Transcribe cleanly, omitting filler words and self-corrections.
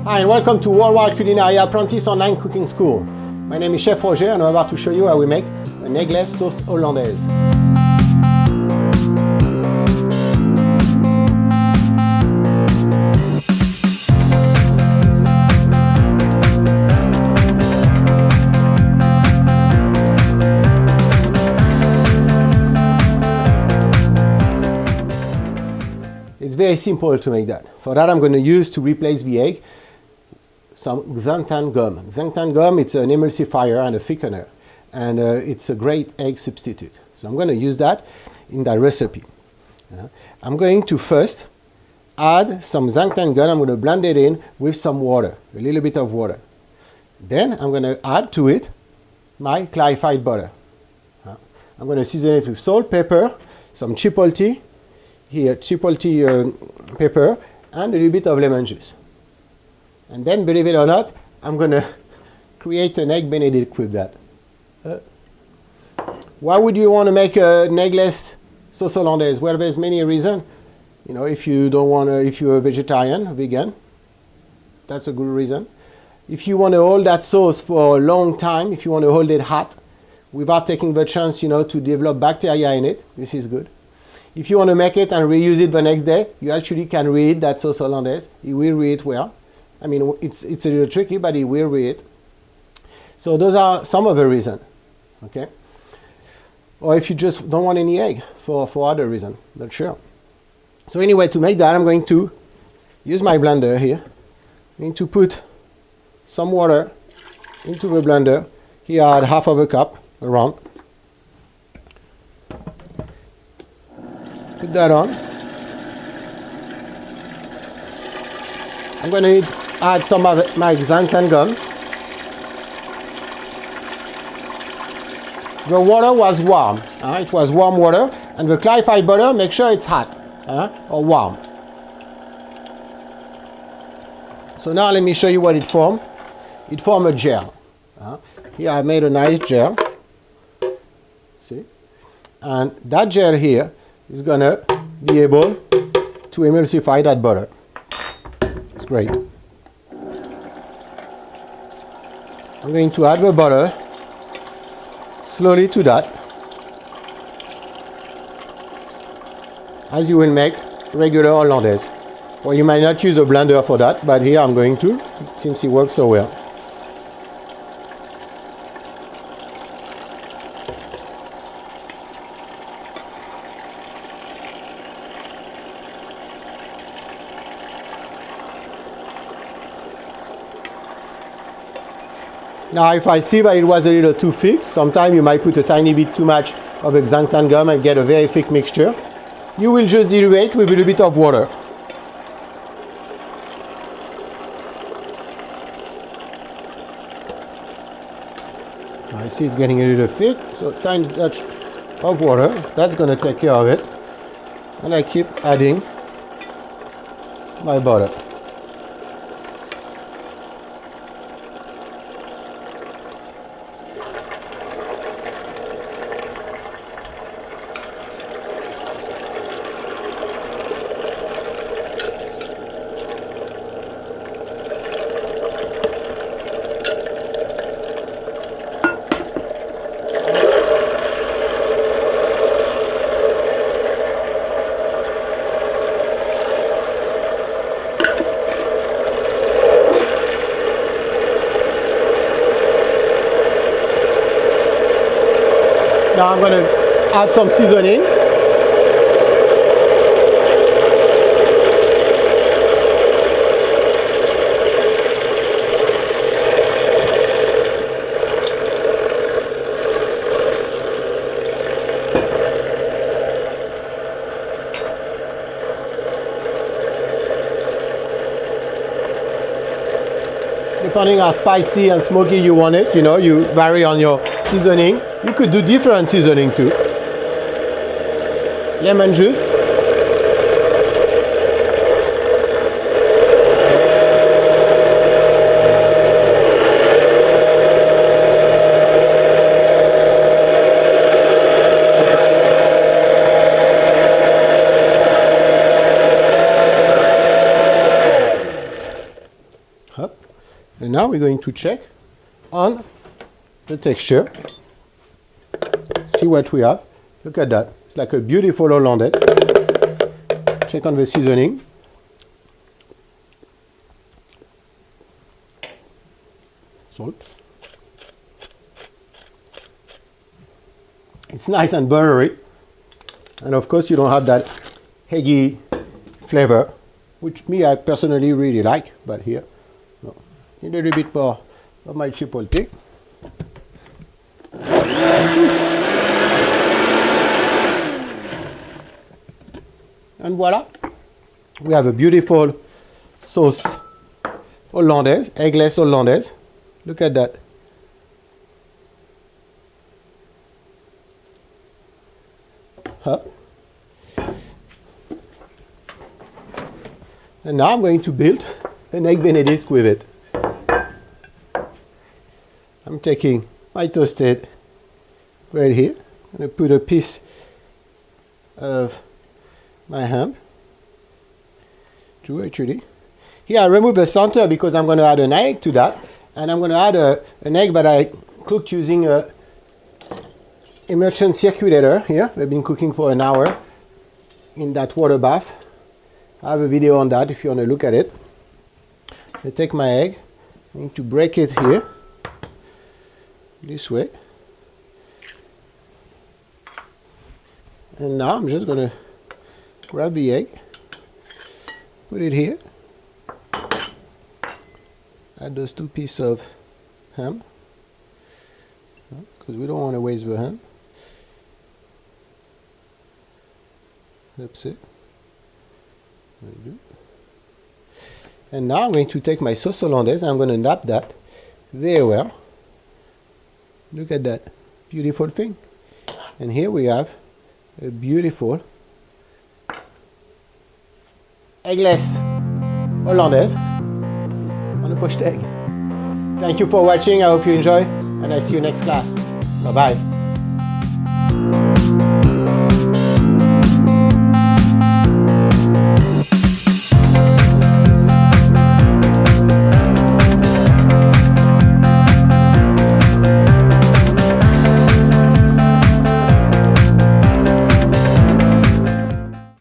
Hi and welcome to Worldwide Culinary Apprentice Online Cooking School. My name is Chef Roger and I'm about to show you how we make an eggless sauce hollandaise. It's very simple to make that. For that I'm going to use to replace the egg some xanthan gum. Xanthan gum, it's an emulsifier and a thickener, and it's a great egg substitute. So I'm going to use that in that recipe. I'm going to first add some xanthan gum. I'm going to blend it in with some water, a little bit of water. Then I'm going to add to it my clarified butter. I'm going to season it with salt, pepper, some chipotle, pepper, and a little bit of lemon juice. And then, believe it or not, I'm going to create an egg benedict with that. Why would you want to make an eggless sauce hollandaise? Well, there's many reasons. You know, if you don't want to, if you're a vegetarian, vegan, that's a good reason. If you want to hold that sauce for a long time, if you want to hold it hot without taking the chance, you know, to develop bacteria in it, this is good. If you want to make it and reuse it the next day, you actually can reheat that sauce hollandaise. You will reheat well. I mean, it's a little tricky, but it will reheat. So those are some of the reasons, okay? Or if you just don't want any egg for other reason, not sure. So anyway, to make that, I'm going to use my blender here. I'm going to put some water into the blender. Here I add half of a cup around. Put that on. I'm going to add some of my xanthan gum. The water was warm. It was warm water. And the clarified butter, make sure it's hot or warm. So now let me show you what it formed. It formed a gel. Here I made a nice gel. See? And that gel here is going to be able to emulsify that butter. It's great. I'm going to add the butter slowly to that, as you will make regular hollandaise. Well, you might not use a blender for that, but here I'm going to, since it works so well. Now, if I see that it was a little too thick, sometimes you might put a tiny bit too much of the xanthan gum and get a very thick mixture. You will just dilute with a little bit of water. I see it's getting a little thick, so a tiny touch of water. That's going to take care of it. And I keep adding my butter. Now I'm going to add some seasoning. Depending how spicy and smoky you want it, you know, you vary on your seasoning. You could do different seasoning too. Lemon juice. Up. And now we're going to check on the texture. See what we have. Look at that. It's like a beautiful hollandaise. Check on the seasoning. Salt. It's nice and buttery. And of course you don't have that eggy flavor, which I personally really like, but here, no. A little bit more of my chipotle. And voila, we have a beautiful sauce hollandaise, eggless hollandaise. Look at that. Up. And now I'm going to build an egg benedict with it. I'm taking my toasted bread here. I'm going to put a piece of my ham. Two actually. Here I remove the center because I'm going to add an egg to that. And I'm going to add an egg that I cooked using a immersion circulator here. We've been cooking for an hour in that water bath. I have a video on that if you want to look at it. I take my egg, I'm going to break it here, this way. And now I'm just going to grab the egg, put it here, add those 2 pieces of ham, because we don't want to waste the ham. That's it. And now I'm going to take my sauce hollandaise and I'm going to nap that very well. Look at that beautiful thing. And here we have a beautiful eggless hollandaise on a poached egg. Thank you for watching. I hope you enjoy and I see you next class. Bye bye.